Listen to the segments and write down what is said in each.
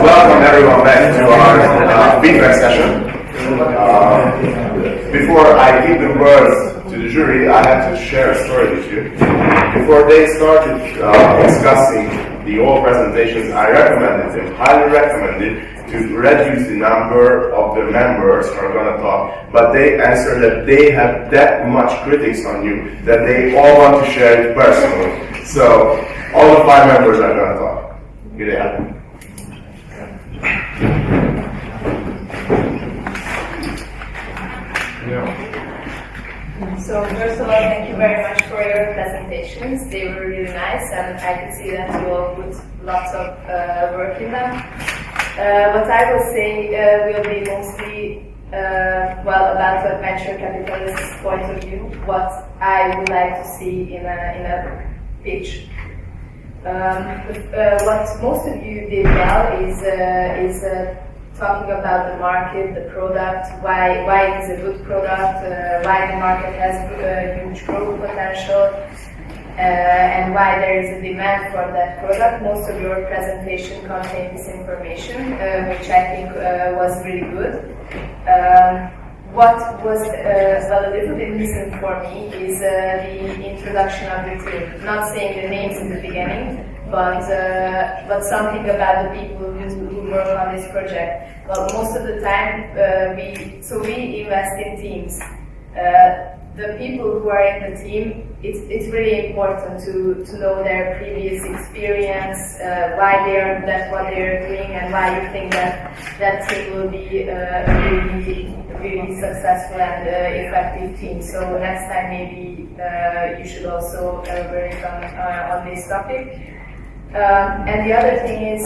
welcome everyone back to our feedback session. Before I give the words to the jury, I have to share a story with you. Before they started discussing the all presentations, I recommended them, highly recommended, to reduce the number of the members who are going to talk, but they answered that they have that much critics on you that they all want to share it personally. So all the 5 members are going to talk. Here they are. So first of all, thank you very much for your presentations. They were really nice, and I could see that you all put lots of work in them. What I will say will be mostly about the venture capitalist point of view, what I would like to see in a pitch. What most of you did well is talking about the market, the product, why it is a good product, why the market has huge growth potential, and why there is a demand for that product. Most of your presentation contained this information, which I think was really good. What was a little bit missing for me is the introduction of the team. Not saying the names in the beginning, but something about the people who work on this project. Well, most of the time we invest in teams. The people who are in the team, it's really important to know their previous experience, why they are that's what they are doing, and why you think that team will be a really successful and effective team. So next time maybe you should also work on this topic. And the other thing is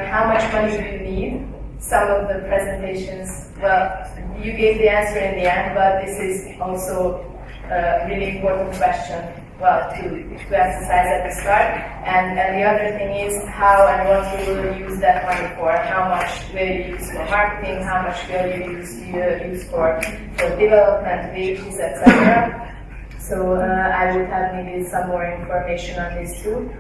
how much money do you need? Some of the presentations, well, you gave the answer in the end, but this is also a really important question, well, to emphasize at the start. And the other thing is how and what you will use that money for. How much will you use for marketing? How much will you use for development, wages, etc. So I would have needed some more information on this too.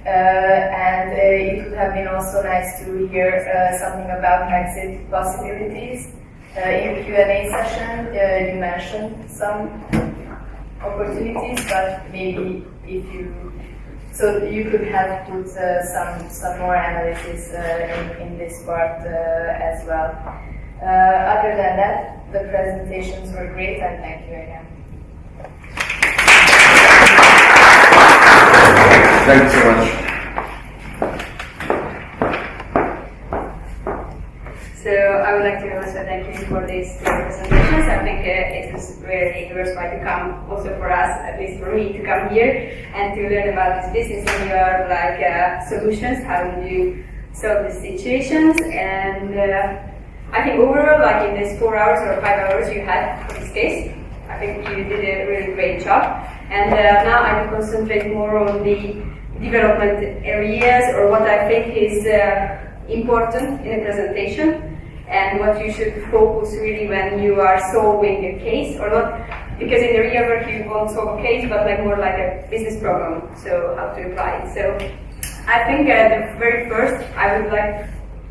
And it would have been also nice to hear something about exit possibilities. In the Q&A session, you mentioned some opportunities, but maybe you could have put some more analysis in this part as well. Other than that, the presentations were great, and thank you again. Thank you so much. So I would like to also thank you for these presentations. I think it was very worthwhile to come, also for us, at least for me, to come here and to learn about this business and your solutions. How do you solve these situations? And I think overall, like in these 4 hours or 5 hours you had for this case, I think you did a really great job. And now I will concentrate more on the development areas, or what I think is important in a presentation, and what you should focus really when you are solving a case or not. Because in the real work you won't solve a case, but more like a business problem, so how to apply it. So I think the very first I would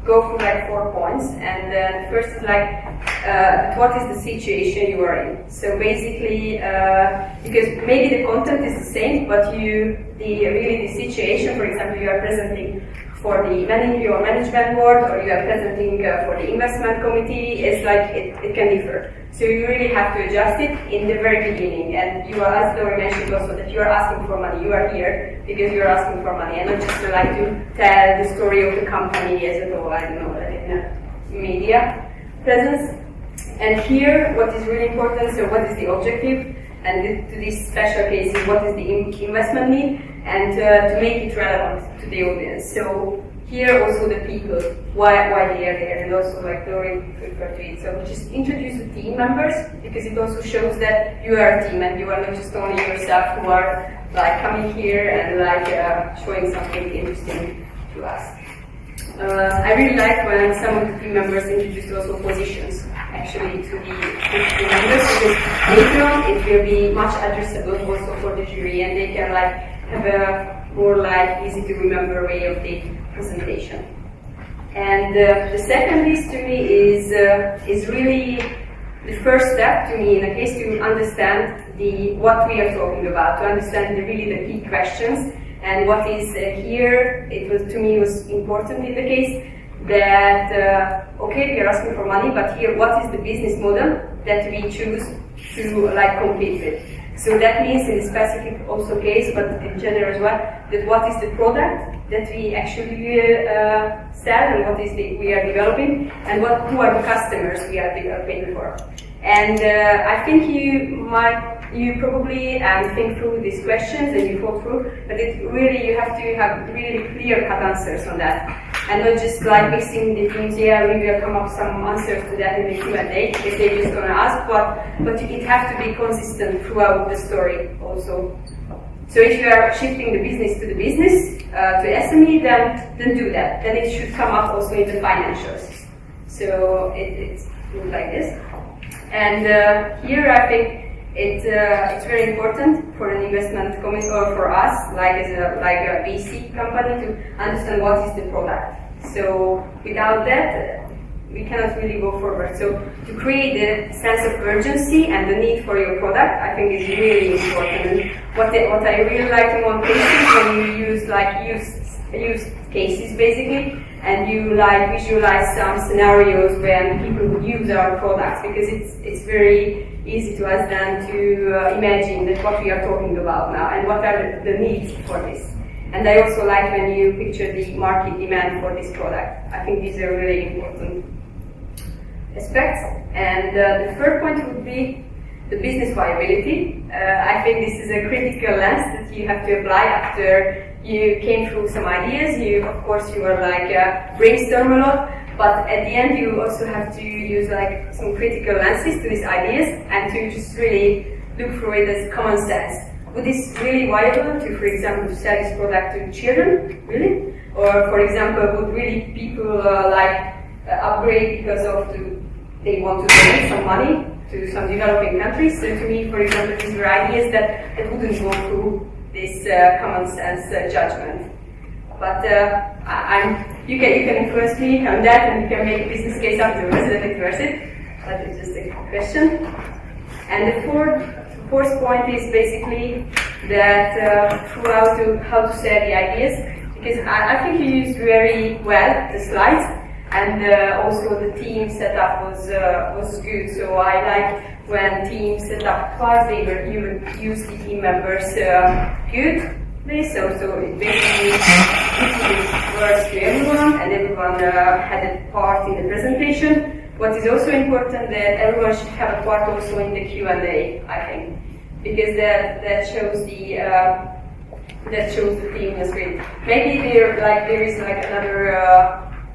go through 4 points, and the first is what is the situation you are in. So basically, because maybe the content is the same, but the situation, for example, you are presenting for the management board, or you are presenting for the investment committee, is it can differ. So you really have to adjust it in the very beginning. And you are, as Lori mentioned also, that you are asking for money. You are here because you are asking for money, and not just to tell the story of the company as a whole. I don't know, in a media presence. And here, what is really important, so what is the objective? And to this special case, what is the investment need? And to make it relevant to the audience. So here also the people, why they are there, and also Lori referred to it. So just introduce the team members, because it also shows that you are a team and you are not just only yourself who are coming here and showing something interesting to us. I really like when some of the team members introduced also positions actually to the members, because later on it will be much addressable also for the jury, and they can have a more easy to remember way of the presentation. And the second piece to me is really the first step to me in a case to understand what we are talking about, to understand really the key questions. And what is here, to me was important in the case that, okay, we are asking for money, but here what is the business model that we choose to compete with? So that means in the specific also case, but in general as well, that what is the product that we actually sell and what is we are developing, and who are the customers we are developing for. And I think you probably think through these questions and you thought through, but you have to have really clear-cut answers on that. And not just mixing the teams, we will come up some answers to that in the Q&A if they're just going to ask, but it has to be consistent throughout the story also. So if you are shifting the business to to SME, then do that. Then it should come up also in the financials. So it's like this. And here I think it's very important for an investment committee or for us, as a VC company, to understand what is the product. So without that, we cannot really go forward. So to create the sense of urgency and the need for your product, I think is really important. And what I really like in one case is when you use cases basically, and you visualize some scenarios when people would use our products, because it's very easy to us then to imagine that what we are talking about now and what are the needs for this. And I also like when you picture the market demand for this product. I think these are really important aspects. And the third point would be the business viability. I think this is a critical lens that you have to apply after you came through some ideas. Of course, you were brainstorm a lot, but at the end you also have to use some critical lenses to these ideas and to just really look through it as common sense. Would this really viable to, for example, to sell this product to children, really? Or, for example, would really people upgrade because they want to donate some money to some developing countries? So to me, for example, these were ideas that wouldn't go through this common sense judgment. But you can influence me on that, and you can make a business case afterwards that it's worth it. That is just a question. And the fourth point is basically that throughout how to sell the ideas, because I think you used very well the slides, and also the team setup was good. So I like when team setup was you would use the team members good. So it basically works to everyone, and everyone had a part in the presentation. What is also important that everyone should have a part also in the Q&A, I think, because that shows the team as great. Maybe there is another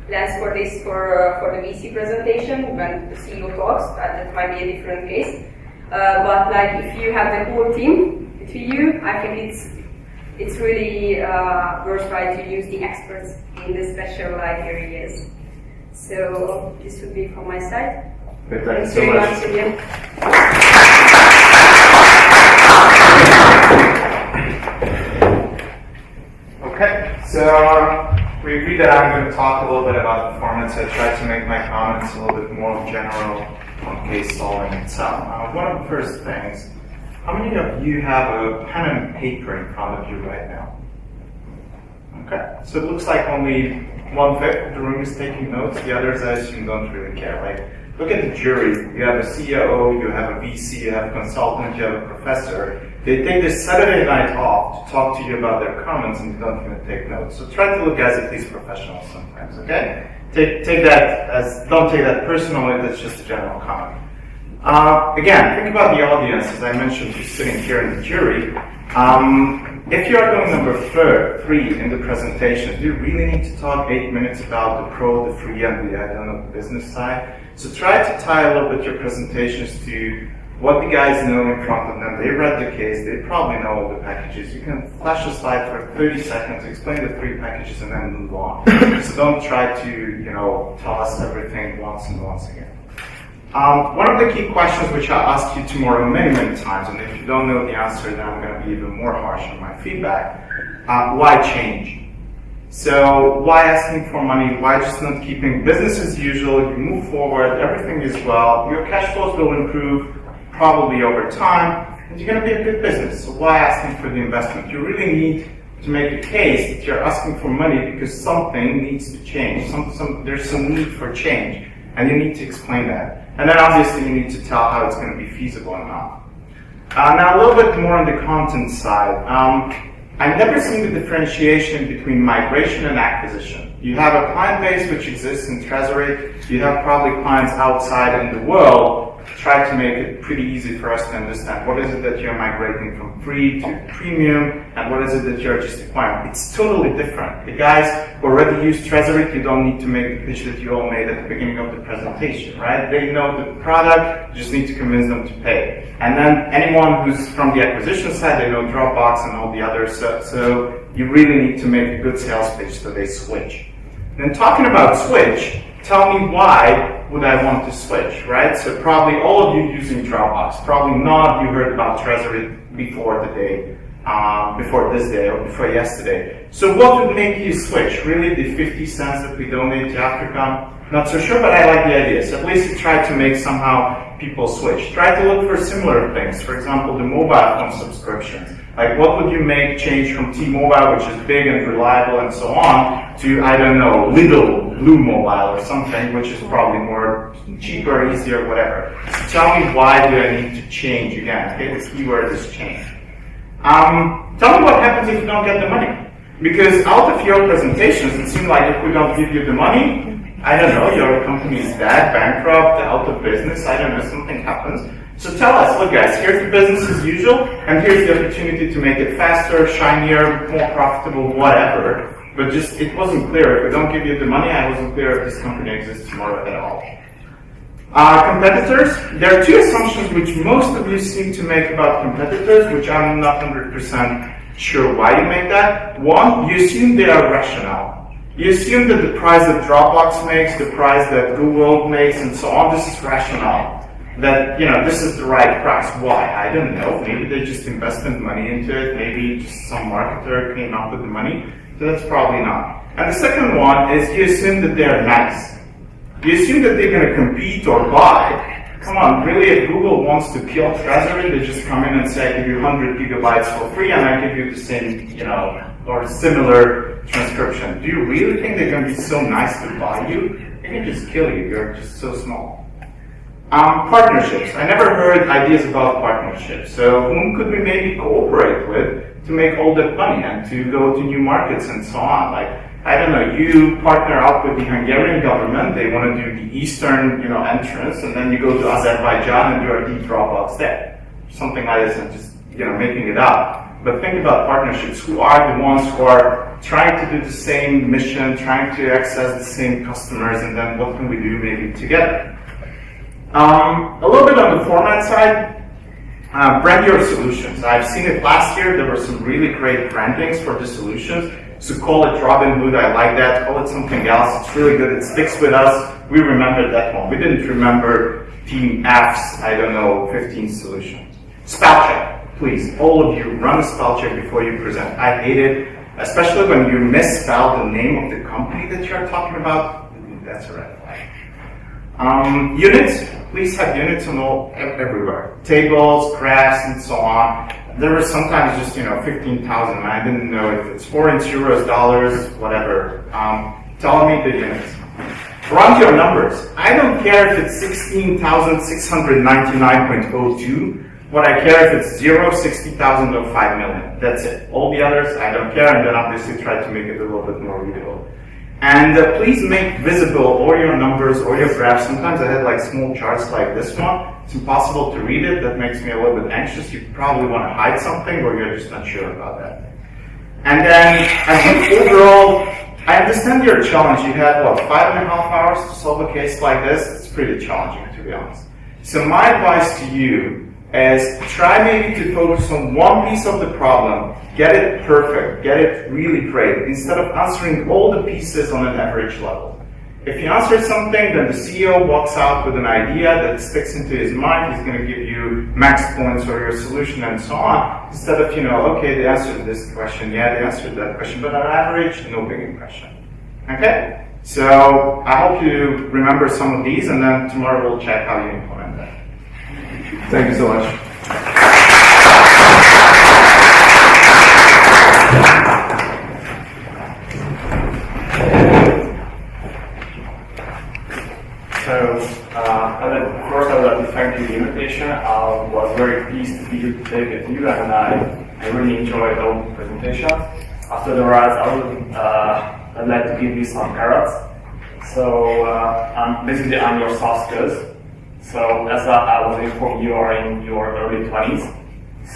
lens for this for the VC presentation when the CEO talks. That might be a different case. But if you have the whole team with you, I think it's really worthwhile to use the experts in the special areas. So this would be from my side. Thanks so much. Again. Okay, so we agreed that I'm going to talk a little bit about performance. I tried to make my comments a little bit more general on case solving itself. One of the first things, how many of you have a pen and paper in front of you right now? Okay, so it looks like only 1/5 of the room is taking notes. The others, I assume, don't really care, right? Look at the jury. You have a COO, you have a VC, you have a consultant, you have a professor. They take this Saturday night off to talk to you about their comments, and you don't even take notes. So try to look as if these professionals sometimes, okay? Don't take that personally, that's just a general comment. Again, think about the audience, as I mentioned, who's sitting here in the jury. If you are going number 3 in the presentation, do you really need to talk 8 minutes about the pro, the free, and the business side? So try to tie a little bit your presentations to what the guys know in front of them. They read the case, they probably know all the packages. You can flash a slide for 30 seconds, explain the 3 packages, and then move on. So don't try to, tell us everything once and once again. One of the key questions which I'll ask you tomorrow many, many times, and if you don't know the answer, then I'm going to be even more harsh on my feedback. Why change? So why asking for money? Why just not keeping business as usual? You move forward, everything is well, your cash flows will improve probably over time, and you're going to be a good business. So why asking for the investment? You really need to make a case that you're asking for money because something needs to change. There's some need for change, and you need to explain that. And then obviously you need to tell how it's going to be feasible or not. Now a little bit more on the content side. I've never seen the differentiation between migration and acquisition. You have a client base which exists in Treasury. You have probably clients outside in the world. Try to make it pretty easy for us to understand what is it that you're migrating from free to premium, and what is it that you're just acquiring. It's totally different. The guys who already use Treasury, you don't need to make the pitch that you all made at the beginning of the presentation, right? They know the product, you just need to convince them to pay. And then anyone who's from the acquisition side, they know Dropbox and all the others, so you really need to make a good sales pitch so they switch. Then talking about switch, tell me why would I want to switch, right? So probably all of you using Dropbox, probably none of you heard about Treasury before this day or before yesterday. So what would make you switch? Really the 50 cents that we donate to Africa? Not so sure, but I like the idea. So at least you try to make somehow people switch. Try to look for similar things. For example, the mobile phone subscriptions. Like what would you make change from T-Mobile, which is big and reliable and so on, to, I don't know, Little Blue Mobile or something, which is probably more cheaper, easier, whatever. So tell me why do I need to change again? Okay, the keyword is change. Tell me what happens if you don't get the money. Because out of your presentations, it seemed like if we don't give you the money, I don't know, your company is dead, bankrupt, out of business, I don't know, something happens. So tell us, look guys, here's the business as usual, and here's the opportunity to make it faster, shinier, more profitable, whatever. But just, it wasn't clear. If we don't give you the money, I wasn't clear if this company exists tomorrow at all. Competitors, there are two assumptions which most of you seem to make about competitors, which I'm not 100% sure why you make that. One, you assume they are rational. You assume that the price that Dropbox makes, the price that Google makes, and so on, this is rational. That, this is the right price. Why? I don't know. Maybe they just invested money into it. Maybe just some marketer came up with the money. So that's probably not. And the second one is you assume that they're nice. You assume that they're going to compete or buy. Come on, really, if Google wants to kill Treasury, they just come in and say, I give you 100 gigabytes for free and I give you the same, or similar transcription. Do you really think they're going to be so nice to buy you? They can just kill you. You're just so small. Partnerships. I never heard ideas about partnerships. So whom could we maybe cooperate with to make all that money and to go to new markets and so on? Like, I don't know, you partner up with the Hungarian government, they want to do the eastern, entrance, and then you go to Azerbaijan and do a deep Dropbox there. Something like this, and just, making it up. But think about partnerships. Who are the ones who are trying to do the same mission, trying to access the same customers, and then what can we do maybe together? A little bit on the format side, brand your solutions. I've seen it last year. There were some really great brandings for the solutions. So call it Robinhood, I like that. Call it something else. It's really good. It sticks with us. We remembered that one. We didn't remember Team F's, 15 solutions. Spell check, please. All of you, run a spell check before you present. I hate it, especially when you misspell the name of the company that you're talking about. That's a red flag. Units, please have units on everywhere. Tables, graphs, and so on. There were sometimes just, 15,000, and I didn't know if it's foreign euros, dollars, whatever. Tell me the units. Round your numbers. I don't care if it's 16,699.02. What I care if it's 0, 60,000, or 5 million. That's it. All the others, I don't care, and then obviously try to make it a little bit more readable. And please make visible all your numbers or your graphs. Sometimes I had small charts like this one. It's impossible to read it. That makes me a little bit anxious. You probably want to hide something or you're just not sure about that. And then I think overall, I understand your challenge. You had, 5.5 hours to solve a case like this? It's pretty challenging, to be honest. So my advice to you is try maybe to focus on one piece of the problem, get it perfect, get it really great, instead of answering all the pieces on an average level. if he answers something, then the CEO walks out with an idea that sticks into his mind. He's going to give you max points for your solution and so on. Instead of, okay, they answered this question, yeah, they answered that question, but on average, no big impression. Okay? So I hope you remember some of these, and then tomorrow we'll check how you implement that. Thank you so much. So, first I would like to thank you for the invitation. I was very pleased to be here today with you, and I really enjoyed all the presentations. Afterwards, I'd like to give you some carrots. So, basically, I'm your soft skills. So, as I was informed, you are in your early 20s.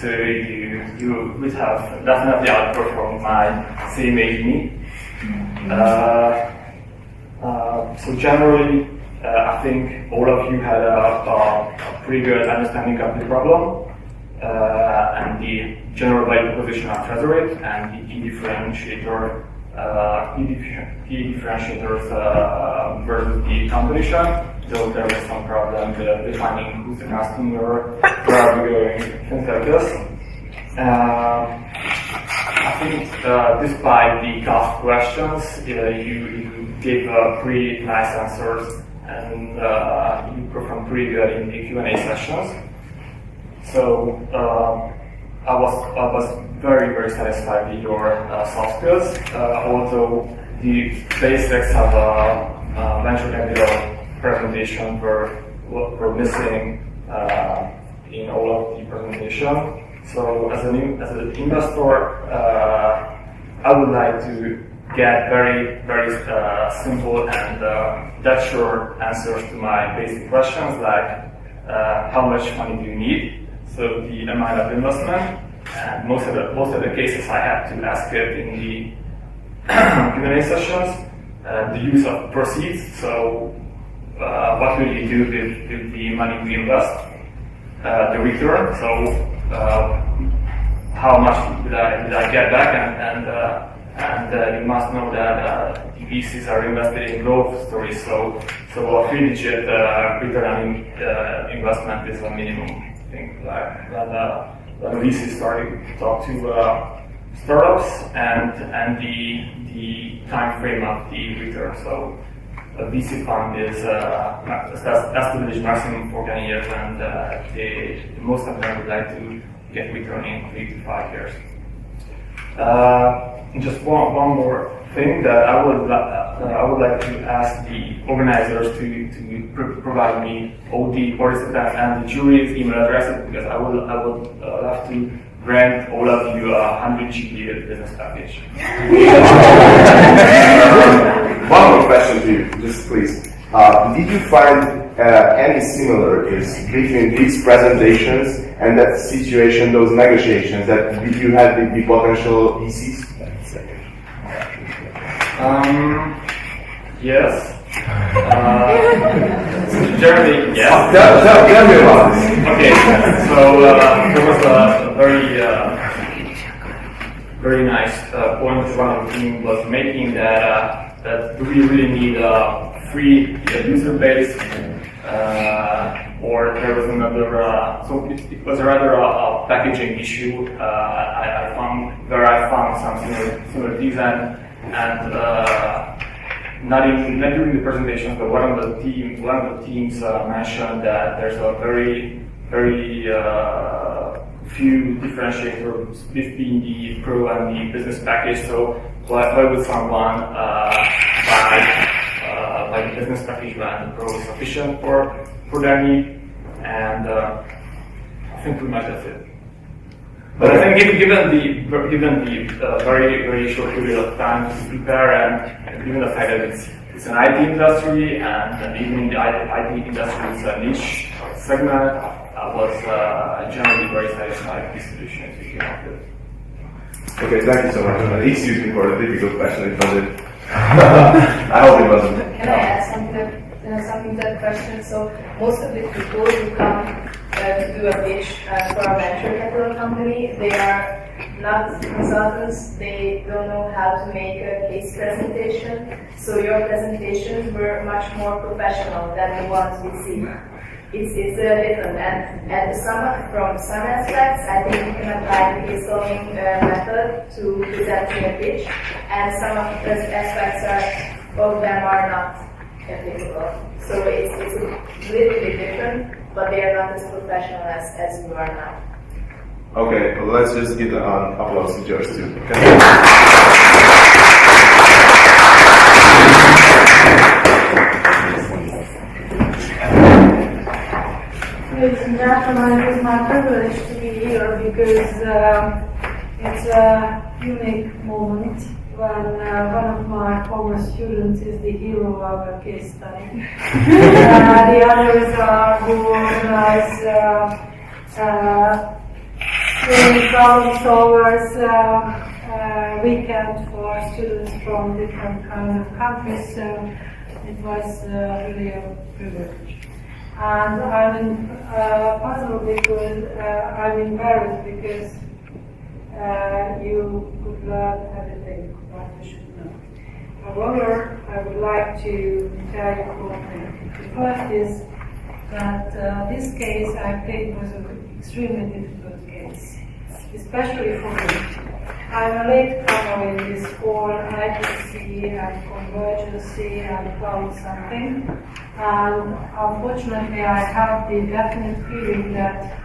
So, you would have definitely outperformed my same age me. So, generally, I think all of you had a pretty good understanding of the problem and the general value proposition of Treasury and the key differentiators versus the competition. Though there was some problem defining who's the customer, where are we going, things like this. I think despite the tough questions, you gave pretty nice answers. And you performed pretty good in the Q&A sessions. So I was very satisfied with your soft skills. Although the basics of a venture capital presentation were missing in all of the presentation. So as an investor, I would like to get very simple and that short answers to my basic questions like how much money do you need, so the amount of investment, and most of the cases I had to ask it in the Q&A sessions, the use of proceeds, so what will you do with the money we invest, the return, so how much did I get back, and you must know that the VCs are invested in growth stories, so a 3-digit return on investment is a minimum thing. Like when VCs starting to talk to startups and the time frame of the return. So a VC fund is established maximum for 10 years, and most of them would like to get return in 3 to 5 years. Just one more thing that I would like to ask the organizers to provide me all the participants and the jury's email addresses, because I would love to grant all of you a 100 GB business package. One more question to you, just please. Did you find any similarities between these presentations and that situation, those negotiations that you had with the potential VCs? Yes. Generally, yes. Tell me about this. Okay, so there was a very nice point one of the team was making that do we really need a free user base, or there was another. So it was rather a packaging issue. I found some similarities and. Not during the presentation, but one of the teams mentioned that there's a very few differentiators between the pro and the business package. So why would someone buy the business package when the pro is sufficient for their need? And I think pretty much that's it. But I think given the very short period of time to prepare, and given the fact that it's an IT industry, and even in the IT industry it's a niche segment, I was generally very satisfied with the solutions we came up with. Okay, thank you so much. Excuse me for the difficult question. It wasn't. I hope it wasn't. Can I add something to that question? So most of the people who come to do a pitch for a venture capital company, they are not consultants, they don't know how to make a case presentation. So your presentations were much more professional than the ones we see. It's different, and from some aspects, I think you can apply the case solving method to presenting a pitch, and some of the aspects of them are not applicable. So it's a little bit different, but they are not as professional as you are now. Okay, well, let's just give a couple of suggestions. Ladies and gentlemen, it is my privilege to be here because it's a unique moment when one of my former students is the hero of a case study. The others who organize problem solvers weekend for students from different kind of countries. So it was really a privilege. And I'm puzzled because I'm embarrassed because you could learn everything what you should know. However, I would like to tell you four things. The first is that this case I think was an extremely difficult case, especially for me. I'm a latecomer in this whole IPC and convergency and found something. And unfortunately, I have the definite feeling that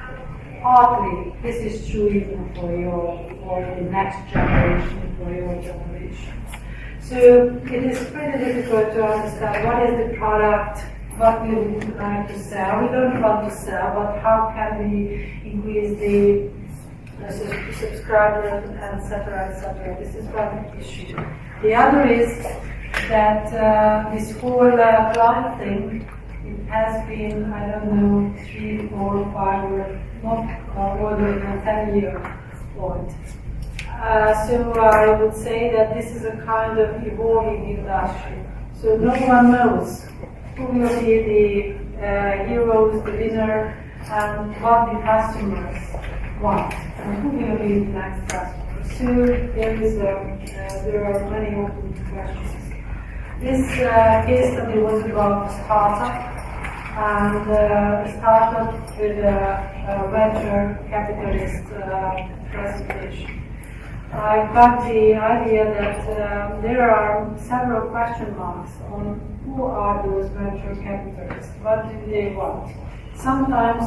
partly this is true even for the next generation, for your generation. So it is pretty difficult to understand what is the product, what we would like to sell. We don't want to sell, but how can we increase the subscribers, etc., etc. This is one issue. The other is that this whole cloud thing, it has been, I don't know, 3, 4, 5, or not more than 10 years old. So I would say that this is a kind of evolving industry. So no one knows who will be the heroes, the winner, and what the customers want, and who will be the next customer. So there are many open questions. This case study was about a startup, and a startup with a venture capitalist presentation. I got the idea that there are several question marks on who are those venture capitalists, what do they want. Sometimes,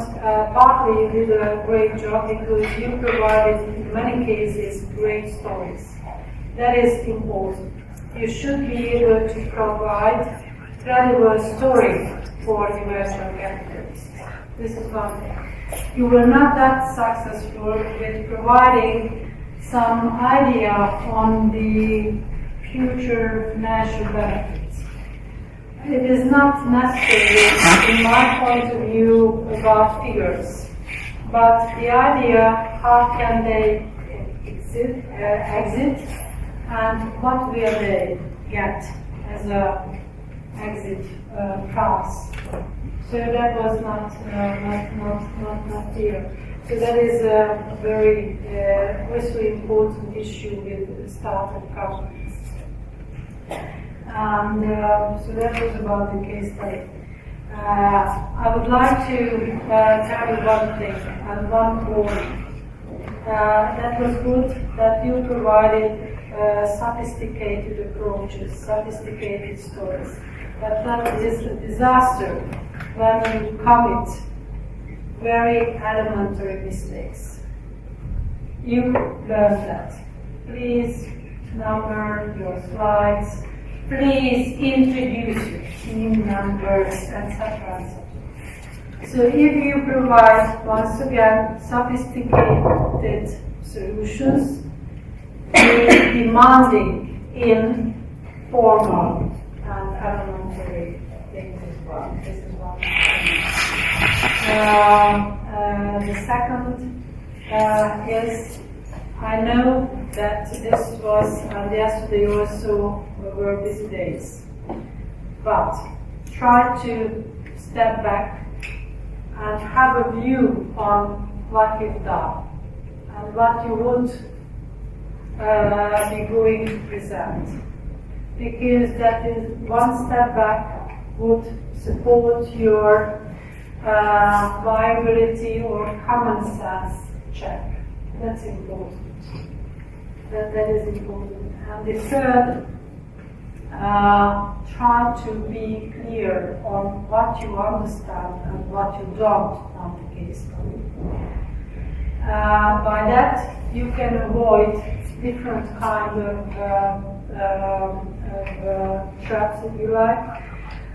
partly you did a great job because you provided, in many cases, great stories. That is important. You should be able to provide credible story for the venture capitalists. This is one thing. You were not that successful with providing some idea on the future financial benefits. It is not necessary, in my point of view, about figures, but the idea how can they exit and what will they get as a exit price. So that was not clear. So that is a very also important issue with startup companies. And so that was about the case study. I would like to tell you one thing and one point. That was good that you provided sophisticated approaches, sophisticated stories. But that is a disaster when you commit very elementary mistakes. You learned that. Please number your slides. Please introduce your team members, etc. So if you provide, once again, sophisticated solutions, be demanding in formal and elementary things as well. This is one thing. The second is, I know that this was, and yesterday also were busy days, but try to step back and have a view on what you've done and what you would be going to present. Because that is one step back would support your viability or common sense check. That's important. That is important. And the third, try to be clear on what you understand and what you don't on the case study. By that, you can avoid different kind of traps, if you like.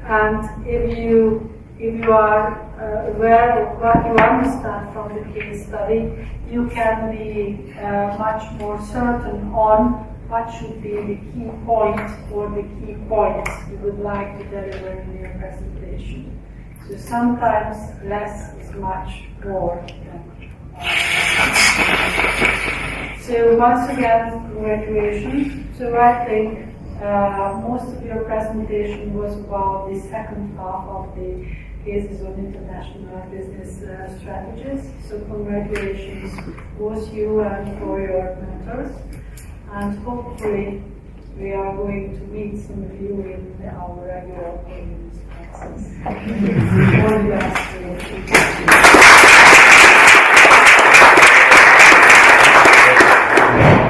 And if you are aware of what you understand from the case study, you can be much more certain on what should be the key point or the key points you would like to deliver in your presentation. So sometimes less is much more. So once again, congratulations. So I think most of your presentation was about the second half of the cases on international business strategies. So congratulations both you and for your mentors. And hopefully we are going to meet some of you in our regular programs. All the best.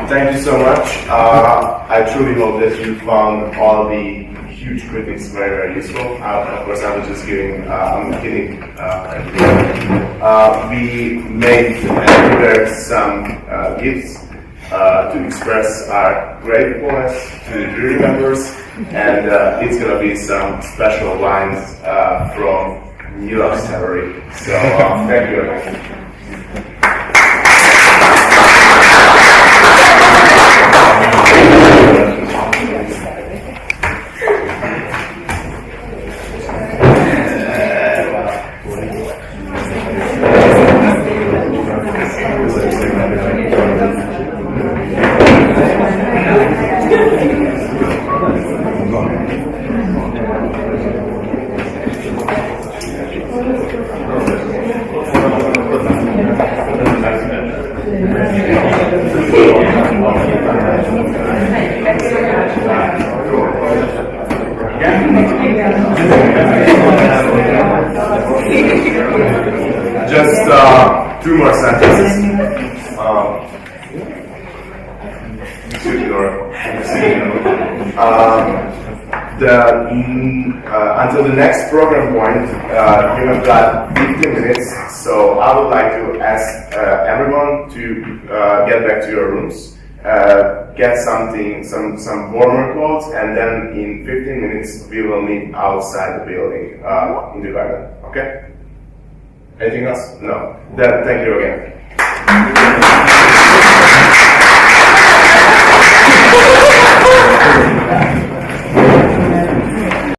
Thank you so much. I truly hope that you found all the huge critics very, very useful. Of course, I was just kidding. I'm kidding. We made and prepared some gifts to express our gratefulness to the jury members, and it's going to be some special wines from New York Distillery. So thank you very much. Just two more sentences. Until the next program point, you have got 15 minutes, so I would like to ask everyone to get back to your rooms, get some warmer clothes, and then in 15 minutes we will meet outside the building in the garden. Okay? Anything else? No. Then thank you again.